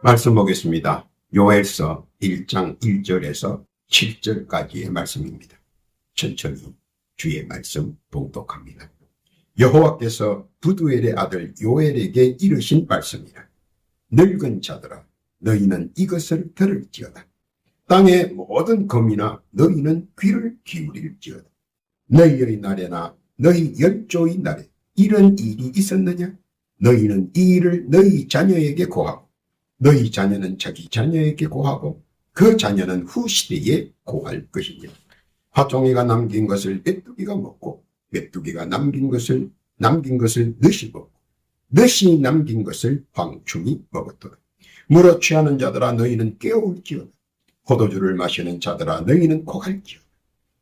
말씀 보겠습니다. 요엘서 1장 1절에서 7절까지의 말씀입니다. 천천히 주의 말씀 봉독합니다. 여호와께서 부두엘의 아들 요엘에게 이르신 말씀이라. 늙은 자들아, 너희는 이것을 들을지어다. 땅의 모든 검이나 너희는 귀를 기울일지어다. 너희의 날에나 너희 열조의 날에 이런 일이 있었느냐? 너희는 이 일을 너희 자녀에게 고하고 너희 자녀는 자기 자녀에게 고하고 그 자녀는 후 시대에 고할 것이니라. 화종이가 남긴 것을 메뚜기가 먹고 메뚜기가 남긴 것을 늑이 먹고 늑이 남긴 것을 황충이 먹었도다. 물어 취하는 자들아, 너희는 깨울지어다. 포도주를 마시는 자들아, 너희는 고갈지어다.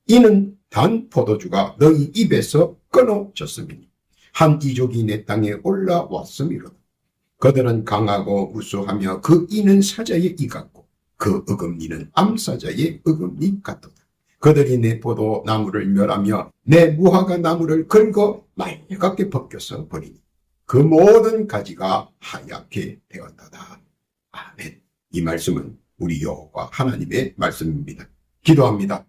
이는 단 포도주가 너희 입에서 끊어졌음이니 한 이족이 내 땅에 올라왔음이로다. 그들은 강하고 우수하며 그 이는 사자의 이 같고 그 어금니는 암사자의 어금니 같도다. 그들이 내 포도나무를 멸하며 내 무화과 나무를 긁어 맑게 벗겨서 버리니 그 모든 가지가 하얗게 되었도다. 아멘. 이 말씀은 우리 여호와 하나님의 말씀입니다. 기도합니다.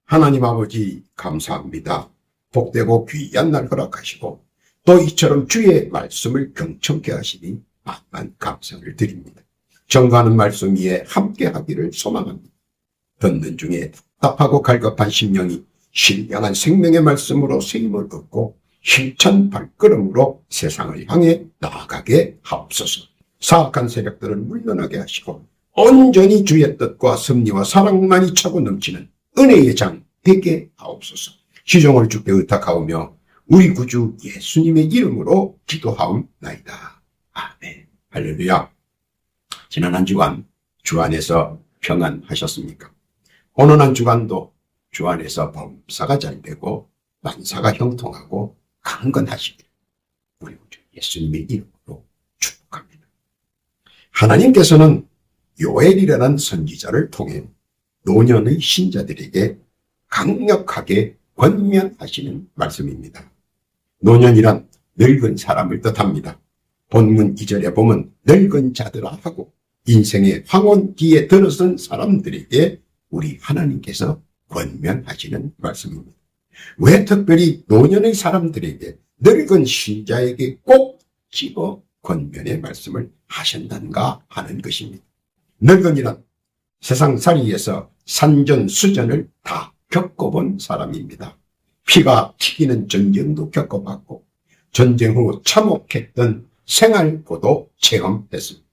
하나님 아버지, 감사합니다. 복되고 귀한 날 허락하시고 또 이처럼 주의 말씀을 경청케 하시니 만만 감사를 드립니다. 정가하는 말씀 위에 함께 하기를 소망합니다. 듣는 중에 답답하고 갈급한 심령이 신령한 생명의 말씀으로 세임을 얻고 힘찬 발걸음으로 세상을 향해 나아가게 하옵소서. 사악한 세력들을 물러나게 하시고 온전히 주의 뜻과 섭리와 사랑만이 차고 넘치는 은혜의 장 되게 하옵소서. 시종을 주께 의탁하오며 우리 구주 예수님의 이름으로 기도하옵나이다. 아멘. 할렐루야. 지난 한 주간 주 안에서 평안하셨습니까? 오늘 한 주간도 주 안에서 범사가 잘 되고 만사가 형통하고 강건하시길 우리 구주 예수님의 이름으로 축복합니다. 하나님께서는 요엘이라는 선지자를 통해 노년의 신자들에게 강력하게 권면하시는 말씀입니다. 노년이란 늙은 사람을 뜻합니다. 본문 2절에 보면 늙은 자들아 하고 인생의 황혼기에 들어선 사람들에게 우리 하나님께서 권면하시는 말씀입니다. 왜 특별히 노년의 사람들에게 늙은 신자에게 꼭 집어 권면의 말씀을 하신단가 하는 것입니다. 늙은이란 세상살이에서 산전수전을 다 겪어본 사람입니다. 피가 튀기는 전쟁도 겪어봤고 전쟁 후 참혹했던 생활고도 체험했습니다.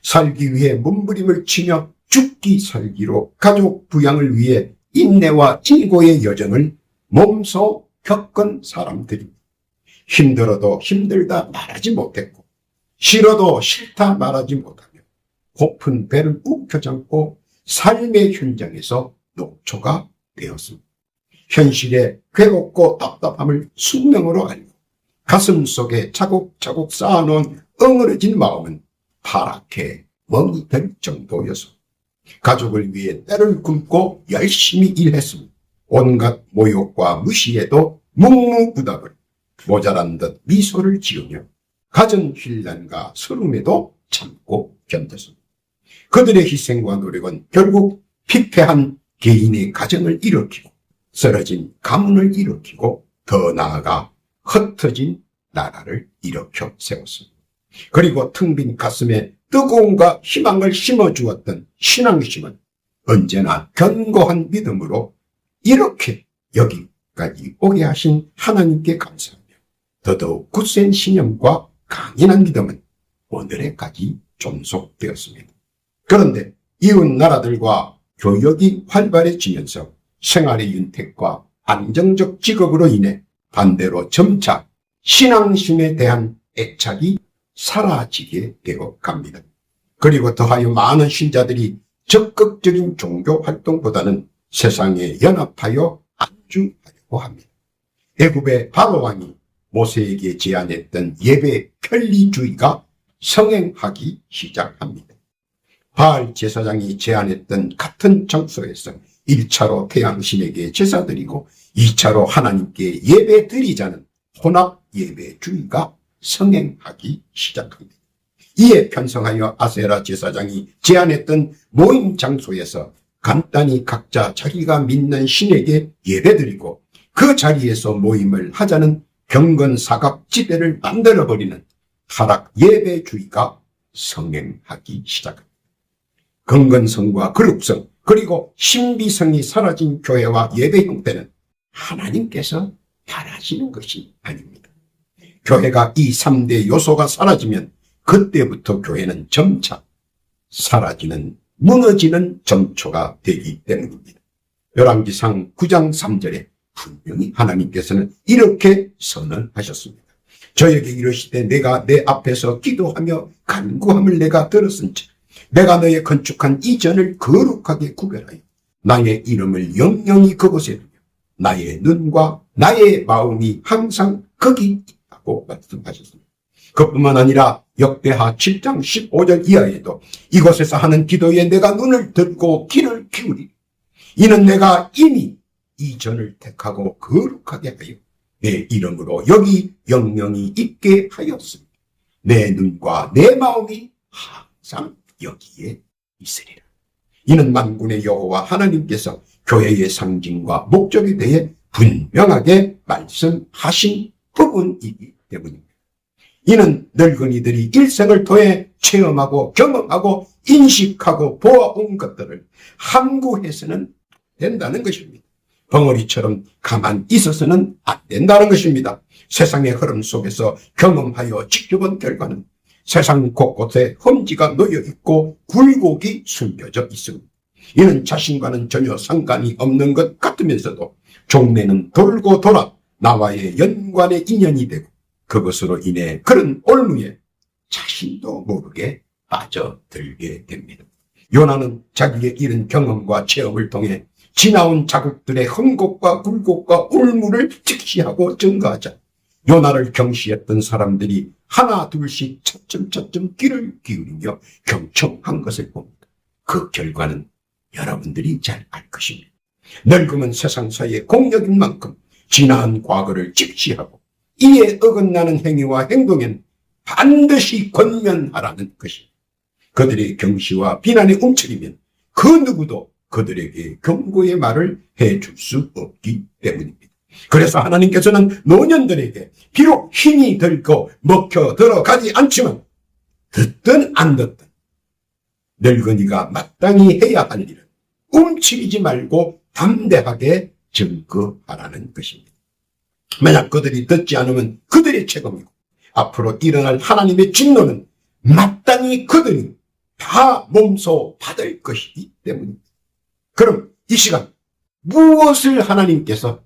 살기 위해 몸부림을 치며 죽기 살기로 가족 부양을 위해 인내와 인고의 여정을 몸소 겪은 사람들입니다. 힘들어도 힘들다 말하지 못했고 싫어도 싫다 말하지 못하며 고픈 배를 움켜잡고 삶의 현장에서 녹초가 되었습니다. 현실의 괴롭고 답답함을 숙명으로 알고 가슴 속에 차곡차곡 쌓아놓은 엉그러진 마음은 파랗게 멍이 들 정도여서 가족을 위해 때를 굶고 열심히 일했습니다. 온갖 모욕과 무시에도 묵묵부답을 모자란 듯 미소를 지으며 가정 혼란과 서름에도 참고 견뎠습니다. 그들의 희생과 노력은 결국 피폐한 개인의 가정을 일으키고 쓰러진 가문을 일으키고 더 나아가 흩어진 나라를 일으켜 세웠습니다. 그리고 텅 빈 가슴에 뜨거움과 희망을 심어주었던 신앙심은 언제나 견고한 믿음으로 이렇게 여기까지 오게 하신 하나님께 감사하며 더더욱 굳센 신념과 강인한 믿음은 오늘에까지 존속되었습니다. 그런데 이웃 나라들과 교역이 활발해지면서 생활의 윤택과 안정적 직업으로 인해 반대로 점차 신앙심에 대한 애착이 사라지게 되어 갑니다. 그리고 더하여 많은 신자들이 적극적인 종교 활동보다는 세상에 연합하여 안주하려고 합니다. 애굽의 바로왕이 모세에게 제안했던 예배 편리주의가 성행하기 시작합니다. 바알 제사장이 제안했던 같은 장소에서 1차로 태양신에게 제사 드리고 2차로 하나님께 예배 드리자는 혼합 예배주의가 성행하기 시작합니다. 이에 편성하여 아세라 제사장이 제안했던 모임 장소에서 간단히 각자 자기가 믿는 신에게 예배드리고 그 자리에서 모임을 하자는 경건사각 지대를 만들어버리는 타락 예배주의가 성행하기 시작합니다. 경건성과 거룩성 그리고 신비성이 사라진 교회와 예배 형태는 하나님께서 바라시는 것이 아닙니다. 교회가 이 3대 요소가 사라지면 그때부터 교회는 점차 사라지는 무너지는 점초가 되기 때문입니다. 열왕기상 9장 3절에 분명히 하나님께서는 이렇게 선언하셨습니다. 저에게 이르시되 내가 내 앞에서 기도하며 간구함을 내가 들었은즉 내가 너의 건축한 이 전을 거룩하게 구별하여 나의 이름을 영영히 그곳에 두며 나의 눈과 나의 마음이 항상 거기 있다고 말씀하셨습니다. 그뿐만 아니라 역대하 7장 15절 이하에도 이곳에서 하는 기도에 내가 눈을 들고 귀를 기울이리 이는 내가 이미 이 전을 택하고 거룩하게 하여 내 이름으로 여기 영영이 있게 하였습니다. 내 눈과 내 마음이 항상 여기에 있으리라. 이는 만군의 여호와 하나님께서 교회의 상징과 목적에 대해 분명하게 말씀하신 부분이기 때문입니다. 이는 늙은이들이 일생을 통해 체험하고 경험하고 인식하고 보아온 것들을 함구해서는 된다는 것입니다. 벙어리처럼 가만 있어서는 안 된다는 것입니다. 세상의 흐름 속에서 경험하여 지켜본 결과는 세상 곳곳에 험지가 놓여 있고 굴곡이 숨겨져 있습니다. 이는 자신과는 전혀 상관이 없는 것 같으면서도 종래는 돌고 돌아 나와의 연관의 인연이 되고 그것으로 인해 그런 올무에 자신도 모르게 빠져들게 됩니다. 요나는 자기의 이런 경험과 체험을 통해 지나온 자국들의 흠곡과 굴곡과 올무를 직시하고 증거하자 요나를 경시했던 사람들이 하나 둘씩 차츰차츰 귀를 기울이며 경청한 것을 봅니다. 그 결과는 여러분들이 잘 알 것입니다. 늙음은 세상사의 공력인 만큼 지나한 과거를 직시하고 이에 어긋나는 행위와 행동엔 반드시 권면하라는 것입니다. 그들의 경시와 비난에 움츠리면 그 누구도 그들에게 경고의 말을 해줄 수 없기 때문입니다. 그래서 하나님께서는 노년들에게 비록 힘이 들고 먹혀 들어가지 않지만 듣든 안 듣든 늙은이가 마땅히 해야 할 일은 움츠리지 말고 담대하게 증거하라는 것입니다. 만약 그들이 듣지 않으면 그들의 책임이고 앞으로 일어날 하나님의 진노는 마땅히 그들이 다 몸소 받을 것이기 때문입니다. 그럼 이 시간 무엇을 하나님께서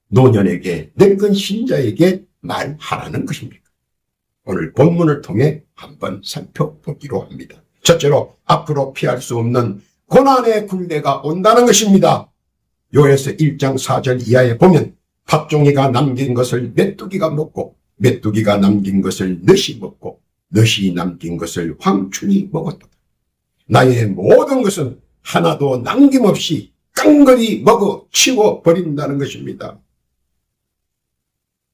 노년에게 늙은 신자에게 말하라는 것입니까? 오늘 본문을 통해 한번 살펴보기로 합니다. 첫째로 앞으로 피할 수 없는 고난의 굴레가 온다는 것입니다. 요에서 1장 4절 이하에 보면 팥종이가 남긴 것을 메뚜기가 먹고 메뚜기가 남긴 것을 넛이 먹고 넛이 남긴 것을 황충이 먹었다. 나의 모든 것은 하나도 남김없이 깡그리 먹어 치워버린다는 것입니다.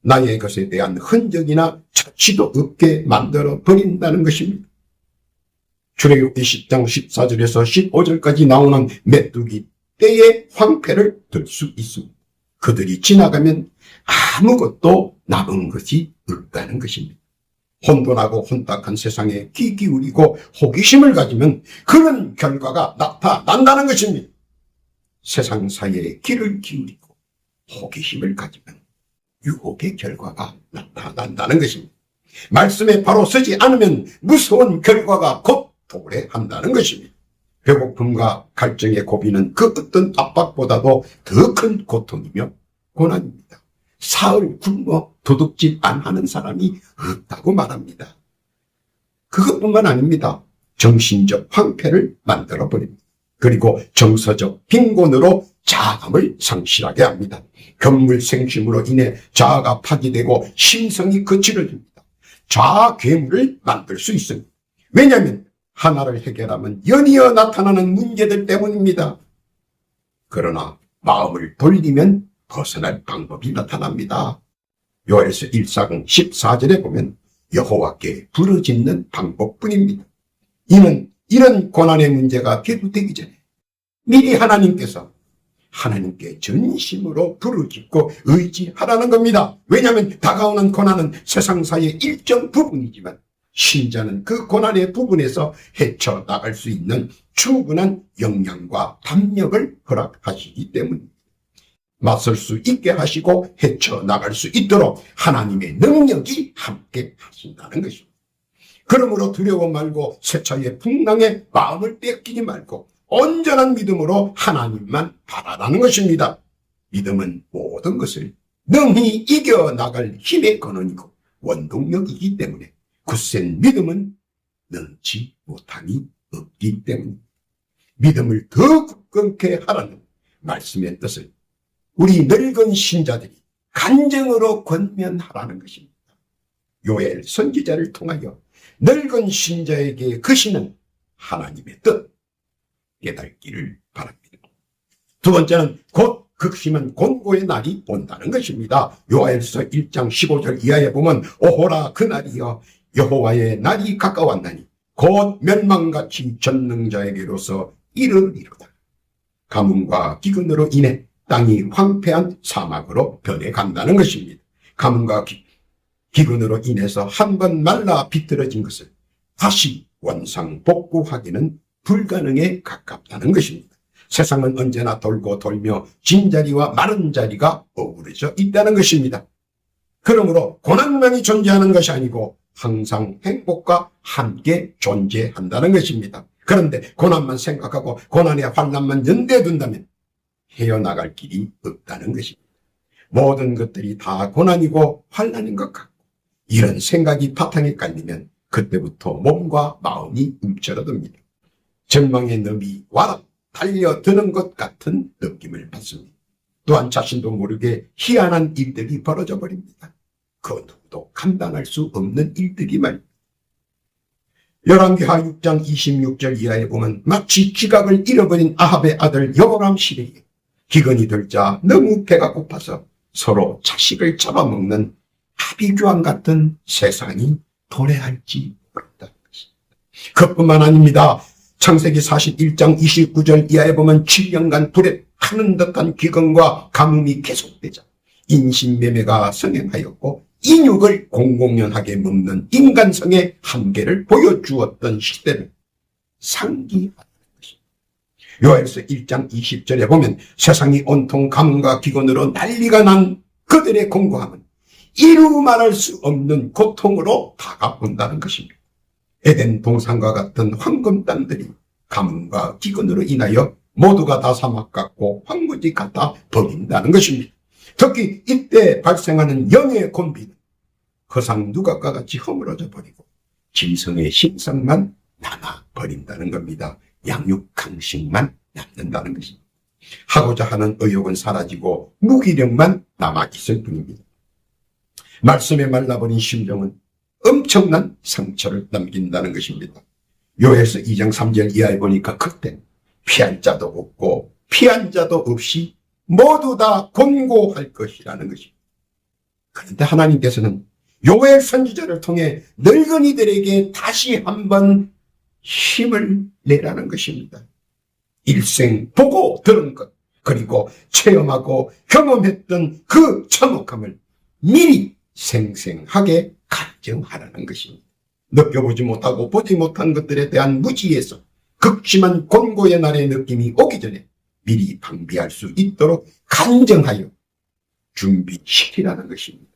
나의 것에 대한 흔적이나 자취도 없게 만들어버린다는 것입니다. 출애굽기 10장 14절에서 15절까지 나오는 메뚜기 때의 황폐를 들 수 있습니다. 그들이 지나가면 아무것도 남은 것이 없다는 것입니다. 혼돈하고 혼탁한 세상에 귀 기울이고 호기심을 가지면 그런 결과가 나타난다는 것입니다. 세상 사이에 귀를 기울이고 호기심을 가지면 유혹의 결과가 나타난다는 것입니다. 말씀에 바로 서지 않으면 무서운 결과가 곧 도래한다는 것입니다. 배고픔과 갈증의 고비는 그 어떤 압박보다도 더 큰 고통이며 고난입니다. 사흘 굶어 도둑질 안 하는 사람이 없다고 말합니다. 그것뿐만 아닙니다. 정신적 황폐를 만들어버립니다. 그리고 정서적 빈곤으로 자감을 상실하게 합니다. 견물생심으로 인해 자아가 파괴되고 심성이 거칠어집니다. 자아 괴물을 만들 수 있습니다. 왜냐하면 하나를 해결하면 연이어 나타나는 문제들 때문입니다. 그러나 마음을 돌리면 벗어날 방법이 나타납니다. 요엘서 1장 14절에 보면 여호와께 부르짖는 방법뿐입니다. 이는 이런 고난의 문제가 계속되기 전에 미리 하나님께 전심으로 부르짖고 의지하라는 겁니다. 왜냐하면 다가오는 고난은 세상사의 일정 부분이지만 신자는 그 고난의 부분에서 헤쳐나갈 수 있는 충분한 역량과 담력을 허락하시기 때문입니다. 맞설 수 있게 하시고 헤쳐나갈 수 있도록 하나님의 능력이 함께 하신다는 것입니다. 그러므로 두려워 말고 세차의 풍랑에 마음을 뺏기지 말고 온전한 믿음으로 하나님만 바라라는 것입니다. 믿음은 모든 것을 능히 이겨나갈 힘의 근원이고 원동력이기 때문에 굳센 믿음은 능치 못함이 없기 때문입니다. 믿음을 더 굳건케 하라는 말씀의 뜻을 우리 늙은 신자들이 간증으로 권면하라는 것입니다. 요엘 선지자를 통하여 늙은 신자에게 그시는 하나님의 뜻 깨닫기를 바랍니다. 두 번째는 곧 극심한 곤고의 날이 온다는 것입니다. 요엘서 1장 15절 이하에 보면 오호라 그날이여 여호와의 날이 가까웠나니 곧 멸망같이 전능자에게로서 이르리로다. 가뭄과 기근으로 인해 땅이 황폐한 사막으로 변해간다는 것입니다. 가뭄과 기근으로 인해서 한번 말라 비틀어진 것을 다시 원상복구하기는 불가능에 가깝다는 것입니다. 세상은 언제나 돌고 돌며 진자리와 마른 자리가 어우러져 있다는 것입니다. 그러므로 고난만이 존재하는 것이 아니고 항상 행복과 함께 존재한다는 것입니다. 그런데 고난만 생각하고 고난의 환난만 연대둔다면 헤어나갈 길이 없다는 것입니다. 모든 것들이 다 고난이고 환난인 것 같고 이런 생각이 바탕에 깔리면 그때부터 몸과 마음이 움츠러듭니다. 절망의 놈이 와라 달려드는 것 같은 느낌을 받습니다. 또한 자신도 모르게 희한한 일들이 벌어져 버립니다. 그 누구도 감당할 수 없는 일들이 말입니다. 열왕기하 6장 26절 이하에 보면 마치 지각을 잃어버린 아합의 아들 여호람 시대에 기근이 들자 너무 배가 고파서 서로 자식을 잡아먹는 아비규환 같은 세상이 도래할지 모른다는 것입니다. 그뿐만 아닙니다. 창세기 41장 29절 이하에 보면 7년간 불에 타는 듯한 기근과 가뭄이 계속되자 인신매매가 성행하였고 인육을 공공연하게 먹는 인간성의 한계를 보여주었던 시대를 상기하는 것입니다. 요엘서 1장 20절에 보면 세상이 온통 가뭄과 기근으로 난리가 난 그들의 공고함은 이루 말할 수 없는 고통으로 다가온다는 것입니다. 에덴 동산과 같은 황금 땅들이 가뭄과 기근으로 인하여 모두가 다 사막 같고 황무지 같아 버린다는 것입니다. 특히 이때 발생하는 영의 곤비는 허상 누각과 같이 허물어져 버리고 짐승의 신상만 남아 버린다는 겁니다. 양육강식만 남는다는 것입니다. 하고자 하는 의욕은 사라지고 무기력만 남아 있을 뿐입니다. 말씀에 말라버린 심정은 엄청난 상처를 남긴다는 것입니다. 요엘서 2장 3절 이하에 보니까 그때 피할 자도 없고 피한 자도 없이 모두 다 곤고할 것이라는 것입니다. 그런데 하나님께서는 요엘 선지자를 통해 늙은이들에게 다시 한번 힘을 내라는 것입니다. 일생 보고 들은 것 그리고 체험하고 경험했던 그 참혹함을 미리 생생하게 간증하라는 것입니다. 느껴보지 못하고 보지 못한 것들에 대한 무지에서 극심한 곤고의 날의 느낌이 오기 전에 미리 방비할 수 있도록 간증하여 준비시키라는 것입니다.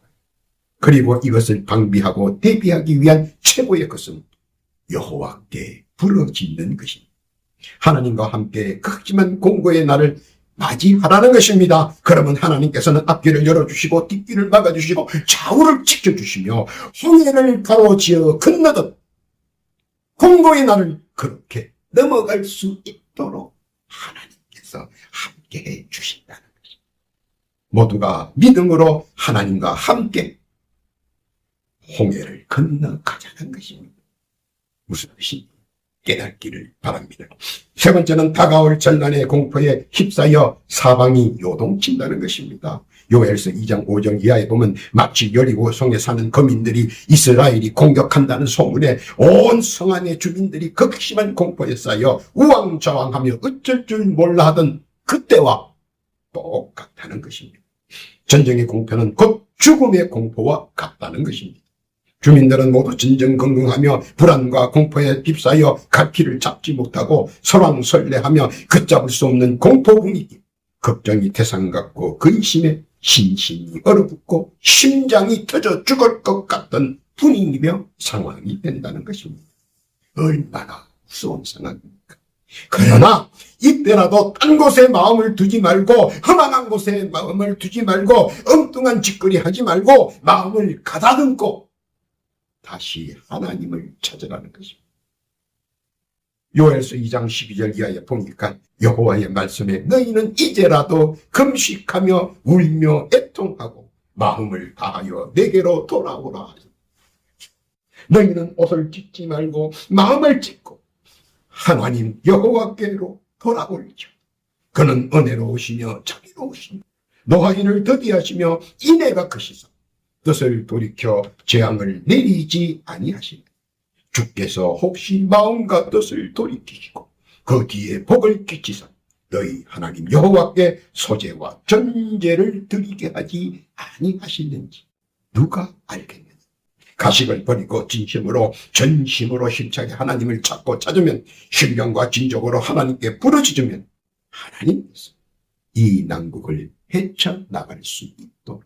그리고 이것을 방비하고 대비하기 위한 최고의 것은 여호와께 부르짖는 것입니다. 하나님과 함께 극심한 공고의 날을 맞이하라는 것입니다. 그러면 하나님께서는 앞길을 열어주시고 뒷길을 막아주시고 좌우를 지켜주시며 홍해를 가로지어 건너듯 공고의 날을 그렇게 넘어갈 수 있도록 하나님께서 함께해 주신다는 것입니다. 모두가 믿음으로 하나님과 함께 홍해를 건너가자는 것입니다. 무슨 뜻이? 깨닫기를 바랍니다. 세 번째는 다가올 전난의 공포에 휩싸여 사방이 요동친다는 것입니다. 요엘서 2장 5절 이하에 보면 마치 여리고성에 사는 거민들이 이스라엘이 공격한다는 소문에 온 성 안의 주민들이 극심한 공포에 쌓여 우왕좌왕하며 어쩔 줄 몰라 하던 그때와 똑같다는 것입니다. 전쟁의 공포는 곧 죽음의 공포와 같다는 것입니다. 주민들은 모두 진정건강하며 불안과 공포에 휩싸여 갈 길을 잡지 못하고 설왕설래하며 걷잡을 수 없는 공포 분위기, 걱정이 태산 같고 근심에 신신이 얼어붙고 심장이 터져 죽을 것 같던 분위기며 상황이 된다는 것입니다. 얼마나 무서운 상황입니까? 그러나 이때라도 딴 곳에 마음을 두지 말고 허망한 곳에 마음을 두지 말고 엉뚱한 짓거리 하지 말고 마음을 가다듬고 다시 하나님을 찾으라는 것입니다. 요엘서 2장 12절 이하에 보니까 여호와의 말씀에 너희는 이제라도 금식하며 울며 애통하고 마음을 다하여 내게로 돌아오라. 너희는 옷을 찢지 말고 마음을 찢고 하나님 여호와께로 돌아올죠. 그는 은혜로우시며 자비로우시며 노하기를 더디하시며 인애가 크시사 뜻을 돌이켜 재앙을 내리지 아니하시네. 주께서 혹시 마음과 뜻을 돌이키시고 그 뒤에 복을 끼치사 너희 하나님 여호와께 소제와 전제를 드리게 하지 아니하시는지 누가 알겠느냐. 가식을 버리고 진심으로 전심으로 힘차게 하나님을 찾고 찾으면 신령과 진정으로 하나님께 부르짖으면 하나님께서 이 난국을 헤쳐나갈 수 있도록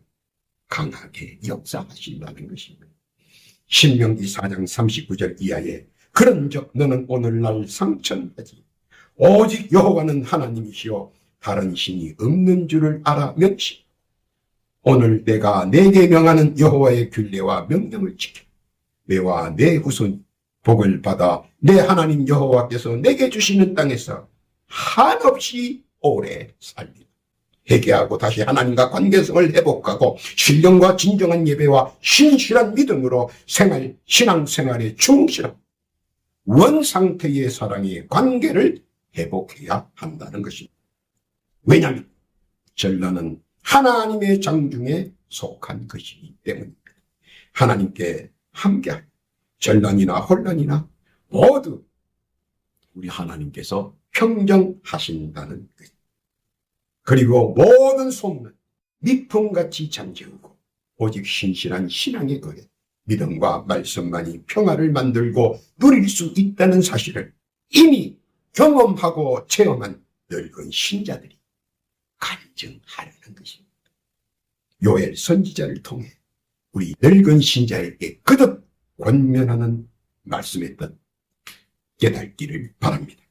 강하게 역사하신다는 것입니다. 신명기 4장 39절 이하에 그런즉 너는 오늘날 상천하지 오직 여호와는 하나님이시요 다른 신이 없는 줄을 알아 명시. 오늘 내가 내게 명하는 여호와의 규례와 명령을 지켜 내와 내 후손이 복을 받아 내 하나님 여호와께서 내게 주시는 땅에서 한없이 오래 살리라. 회개하고 다시 하나님과 관계성을 회복하고 신령과 진정한 예배와 신실한 믿음으로 신앙생활에 충실한 원상태의 사랑의 관계를 회복해야 한다는 것입니다. 왜냐하면 전란은 하나님의 장중에 속한 것이기 때문입니다. 하나님께 함께할 전란이나 혼란이나 모두 우리 하나님께서 평정하신다는 것. 그리고 모든 소문은 미풍같이 잠재우고 오직 신실한 신앙에 거해 믿음과 말씀만이 평화를 만들고 누릴 수 있다는 사실을 이미 경험하고 체험한 늙은 신자들이 간증하려는 것입니다. 요엘 선지자를 통해 우리 늙은 신자에게 거듭 권면하는 말씀의 뜻 깨닫기를 바랍니다.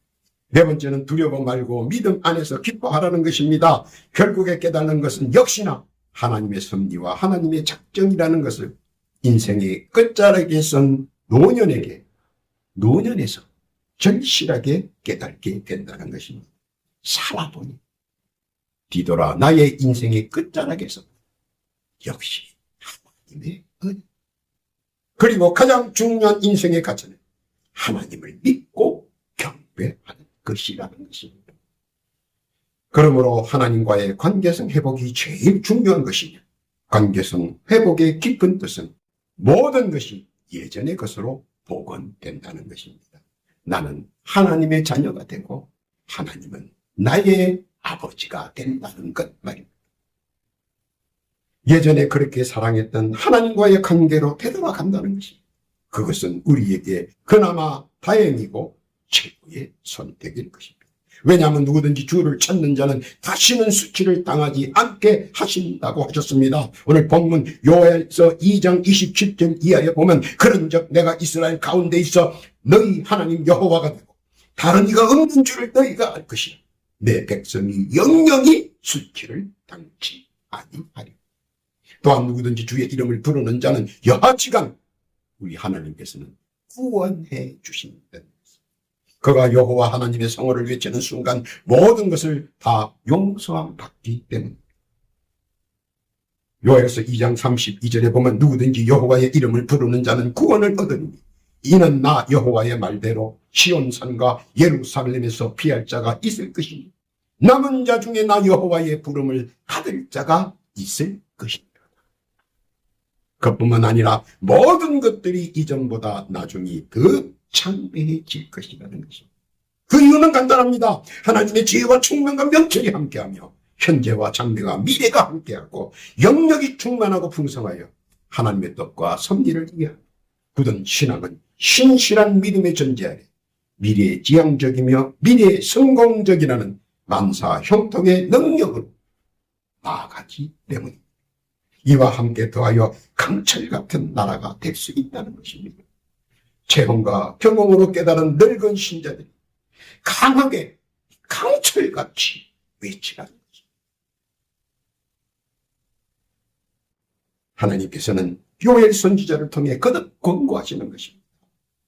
네 번째는 두려워 말고 믿음 안에서 기뻐하라는 것입니다. 결국에 깨닫는 것은 역시나 하나님의 섭리와 하나님의 작정이라는 것을 인생의 끝자락에 선 노년에서 절실하게 깨닫게 된다는 것입니다. 살아보니 뒤돌아 나의 인생의 끝자락에서 역시 하나님의 은혜 그리고 가장 중요한 인생의 가치는 하나님을 믿고 경배하는 것이라는 것입니다. 그러므로 하나님과의 관계성 회복이 제일 중요한 것이며 관계성 회복의 깊은 뜻은 모든 것이 예전의 것으로 복원된다는 것입니다. 나는 하나님의 자녀가 되고 하나님은 나의 아버지가 된다는 것 말입니다. 예전에 그렇게 사랑했던 하나님과의 관계로 되돌아간다는 것입니다. 그것은 우리에게 그나마 다행이고 최고의 선택일 것입니다. 왜냐하면 누구든지 주를 찾는 자는 다시는 수치를 당하지 않게 하신다고 하셨습니다. 오늘 본문 요엘서 2장 27절 이하에 보면 그런즉 내가 이스라엘 가운데 있어 너희 하나님 여호와가 되고 다른 이가 없는 줄을 너희가 알 것이라. 내 백성이 영영이 수치를 당치 아니하리. 또한 누구든지 주의 이름을 부르는 자는 여하지간 우리 하나님께서는 구원해 주신다. 그가 여호와 하나님의 성호를 외치는 순간 모든 것을 다 용서함 받기 때문입니다. 요엘서 2장 32절에 보면 누구든지 여호와의 이름을 부르는 자는 구원을 얻으니 이는 나 여호와의 말대로 시온산과 예루살렘에서 피할 자가 있을 것이니 남은 자 중에 나 여호와의 부름을 받을 자가 있을 것이니라. 그뿐만 아니라 모든 것들이 이전보다 나중에 더 창대해질 것이라는 것입니다. 그 이유는 간단합니다. 하나님의 지혜와 충만과 명철이 함께하며 현재와 장래와 미래가 함께하고 영역이 충만하고 풍성하여 하나님의 뜻과 섭리를 이해하며 굳은 신앙은 신실한 믿음의 전제 아래 미래의 지향적이며 미래의 성공적이라는 만사 형통의 능력으로 나아가기 때문입니다. 이와 함께 더하여 강철 같은 나라가 될 수 있다는 것입니다. 체험과 경험으로 깨달은 늙은 신자들이 강하게 강철같이 외치라는 것입니다. 하나님께서는 요엘 선지자를 통해 거듭 권고하시는 것입니다.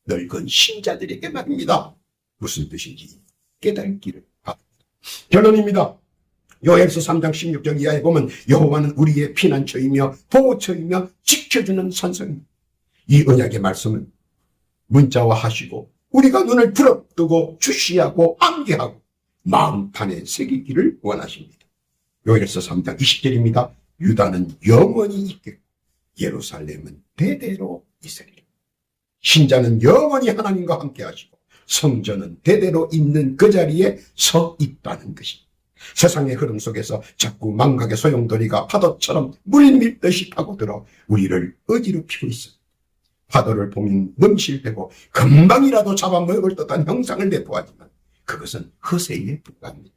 늙은 신자들에게 말입니다. 무슨 뜻인지 깨달기를 바랍니다. 결론입니다. 요엘서 3장 16절 이하에 보면 여호와는 우리의 피난처이며 보호처이며 지켜주는 산성입니다. 이 언약의 말씀은 문자화하시고 우리가 눈을 부릅뜨고 주시하고 암기하고 마음판에 새기기를 원하십니다. 요엘서 3장 20절입니다. 유다는 영원히 있겠고 예루살렘은 대대로 있으리라. 신자는 영원히 하나님과 함께 하시고 성전은 대대로 있는 그 자리에 서 있다는 것입니다. 세상의 흐름 속에서 자꾸 망각의 소용돌이가 파도처럼 물밀듯이 파고들어 우리를 어지럽히고 있습니다. 파도를 보면 넘실대고 금방이라도 잡아먹을 듯한 형상을 내포하지만 그것은 허세에 불과합니다.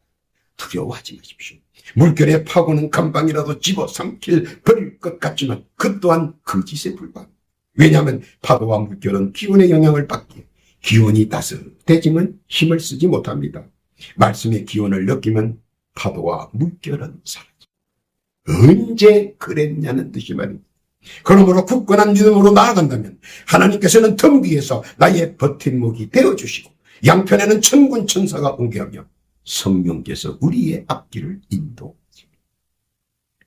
두려워하지 마십시오. 물결의 파고는 금방이라도 집어삼킬 버릴 것 같지만 그 또한 거짓에 불과합니다. 왜냐하면 파도와 물결은 기온의 영향을 받기에 기온이 따뜻해지면 힘을 쓰지 못합니다. 말씀의 기온을 느끼면 파도와 물결은 사라집니다. 언제 그랬냐는 뜻이 말입니다. 그러므로 굳건한 믿음으로 나아간다면 하나님께서는 등 뒤에서 나의 버팀목이 되어주시고 양편에는 천군 천사가 응계하며 성령께서 우리의 앞길을 인도하십니다.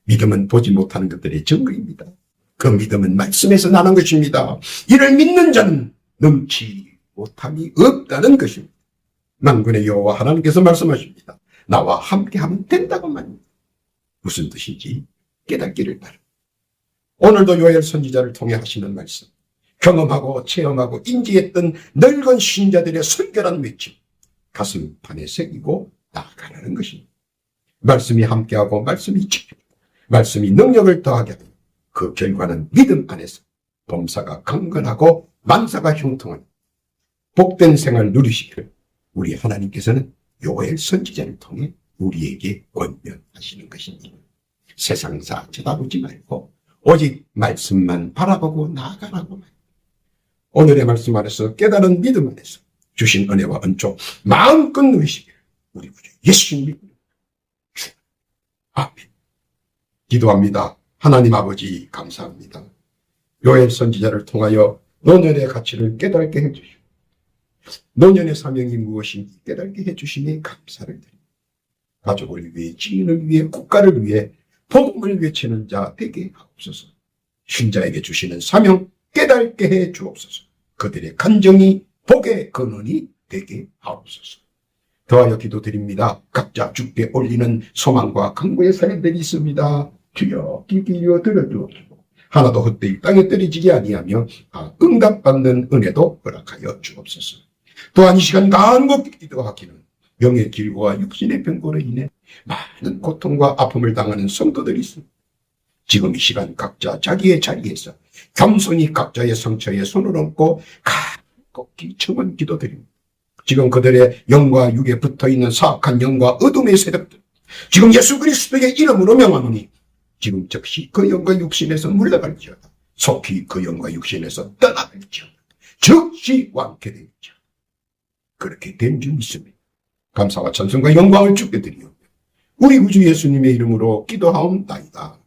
믿음은 보지 못하는 것들의 증거입니다. 그 믿음은 말씀에서 나는 것입니다. 이를 믿는 자는 넘치 못함이 없다는 것입니다. 만군의 여호와 하나님께서 말씀하십니다. 나와 함께하면 된다고 말입니다. 무슨 뜻인지 깨닫기를 바랍니다. 오늘도 요엘 선지자를 통해 하시는 말씀, 경험하고 체험하고 인지했던 늙은 신자들의 설결한 외침, 가슴판에 새기고 나아가라는 것입니다. 말씀이 함께하고 말씀이 지키고 말씀이 능력을 더하게 하며 그 결과는 믿음 안에서 범사가 강건하고 만사가 형통한 복된 생활 누리시기를 우리 하나님께서는 요엘 선지자를 통해 우리에게 권면하시는 것입니다. 세상사 쳐다보지 말고 오직 말씀만 바라보고 나아가라고 말입니다. 오늘의 말씀 안에서 깨달은 믿음 안에서 주신 은혜와 은총 마음껏 누리시기를 우리 구주 예수님 믿습니다. 아멘. 기도합니다. 하나님 아버지 감사합니다. 요엘 선지자를 통하여 노년의 가치를 깨닫게 해주시고 노년의 사명이 무엇인지 깨닫게 해주시니 감사를 드립니다. 가족을 위해 지인을 위해 국가를 위해 복음을 외치는 자 되게 하옵소서. 신자에게 주시는 사명 깨닫게 해 주옵소서. 그들의 간정이 복의 근원이 되게 하옵소서. 더하여 기도드립니다. 각자 주께 올리는 소망과 간구의 사연들이 있습니다. 주여 귀 기울여 들어주옵시고 하나도 헛되이 땅에 떨어지지 아니하며 응답받는 은혜도 허락하여 주옵소서. 또한 이 시간 간곡히 기도하기는 영의 길고와 육신의 병고로 인해 많은 고통과 아픔을 당하는 성도들이 있습니다. 지금 이 시간 각자 자기의 자리에서 겸손히 각자의 상처에 손을 얹고 간곡히 청원 기도드립니다. 지금 그들의 영과 육에 붙어있는 사악한 영과 어둠의 세력들 지금 예수 그리스도의 이름으로 명하노니 지금 즉시 그 영과 육신에서 물러갈지어다. 속히 그 영과 육신에서 떠나갈지어다. 즉시 완쾌될지어다. 그렇게 된 줄 믿습니다. 감사와 찬송과 영광을 주께 드리옵니다. 우리 구주 예수님의 이름으로 기도하옵나이다.